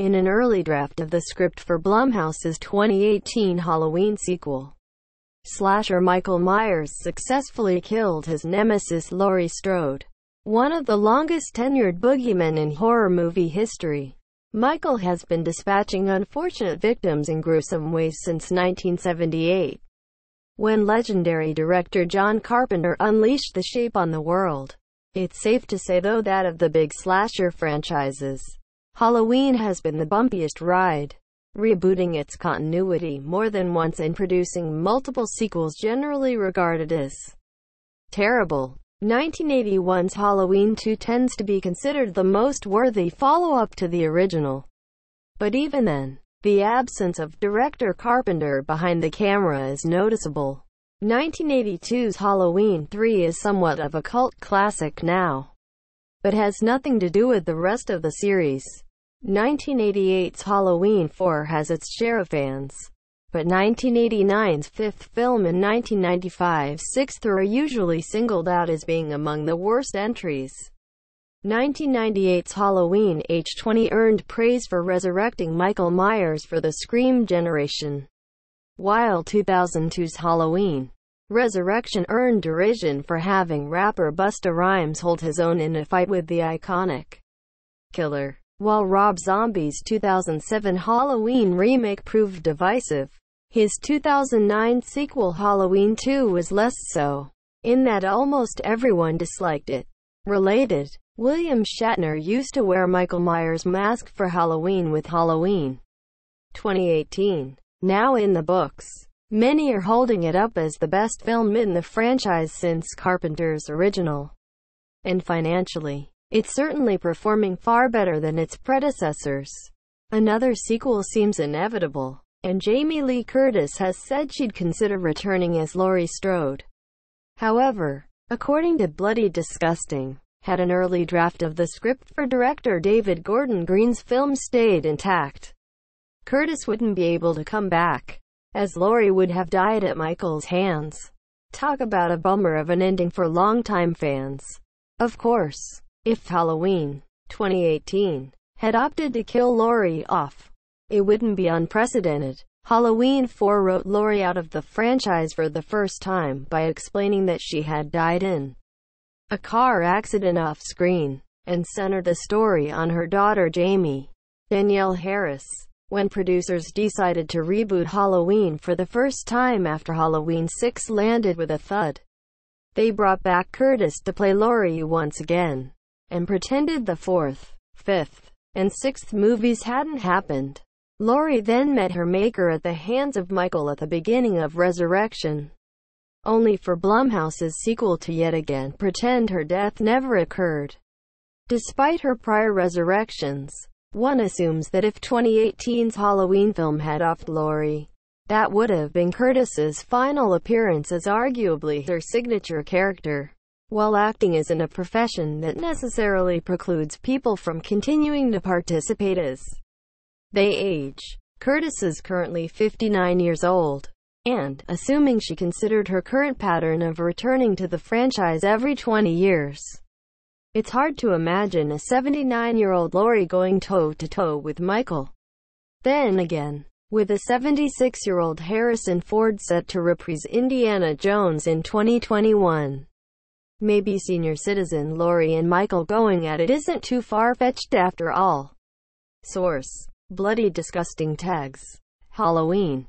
In an early draft of the script for Blumhouse's 2018 Halloween sequel, slasher Michael Myers successfully killed his nemesis Laurie Strode, one of the longest-tenured boogeymen in horror movie history. Michael has been dispatching unfortunate victims in gruesome ways since 1978, when legendary director John Carpenter unleashed the shape on the world. It's safe to say, though, that of the big slasher franchises, Halloween has been the bumpiest ride, rebooting its continuity more than once and producing multiple sequels generally regarded as terrible. 1981's Halloween 2 tends to be considered the most worthy follow-up to the original. But even then, the absence of director Carpenter behind the camera is noticeable. 1982's Halloween 3 is somewhat of a cult classic now, but has nothing to do with the rest of the series. 1988's Halloween 4 has its share of fans, but 1989's fifth film and 1995's sixth are usually singled out as being among the worst entries. 1998's Halloween H20 earned praise for resurrecting Michael Myers for the Scream generation, while 2002's Halloween Resurrection earned derision for having rapper Busta Rhymes hold his own in a fight with the iconic killer, while Rob Zombie's 2007 Halloween remake proved divisive. His 2009 sequel Halloween 2 was less so, in that almost everyone disliked it. Related, William Shatner used to wear Michael Myers' mask for Halloween with Halloween 2018 now in the books. Many are holding it up as the best film in the franchise since Carpenter's original. And financially, it's certainly performing far better than its predecessors. Another sequel seems inevitable, and Jamie Lee Curtis has said she'd consider returning as Laurie Strode. However, according to Bloody Disgusting, had an early draft of the script for director David Gordon Green's film stayed intact, Curtis wouldn't be able to come back, as Laurie would have died at Michael's hands. Talk about a bummer of an ending for longtime fans. Of course, if Halloween 2018 had opted to kill Laurie off, it wouldn't be unprecedented. Halloween 4 wrote Laurie out of the franchise for the first time by explaining that she had died in a car accident off-screen, and centered the story on her daughter Jamie, Danielle Harris. When producers decided to reboot Halloween for the first time after Halloween 6 landed with a thud, they brought back Curtis to play Laurie once again, and pretended the fourth, fifth, and sixth movies hadn't happened. Laurie then met her maker at the hands of Michael at the beginning of Resurrection, only for Blumhouse's sequel to yet again pretend her death never occurred. Despite her prior resurrections, one assumes that if 2018's Halloween film had offed Laurie, that would have been Curtis's final appearance as arguably her signature character. While acting isn't a profession that necessarily precludes people from continuing to participate as they age, Curtis is currently 59 years old, and, assuming she considered her current pattern of returning to the franchise every 20 years, it's hard to imagine a 79-year-old Laurie going toe-to-toe with Michael. Then again, with a 76-year-old Harrison Ford set to reprise Indiana Jones in 2021, maybe senior citizen Laurie and Michael going at it isn't too far-fetched after all. Source: Bloody Disgusting Tags. Halloween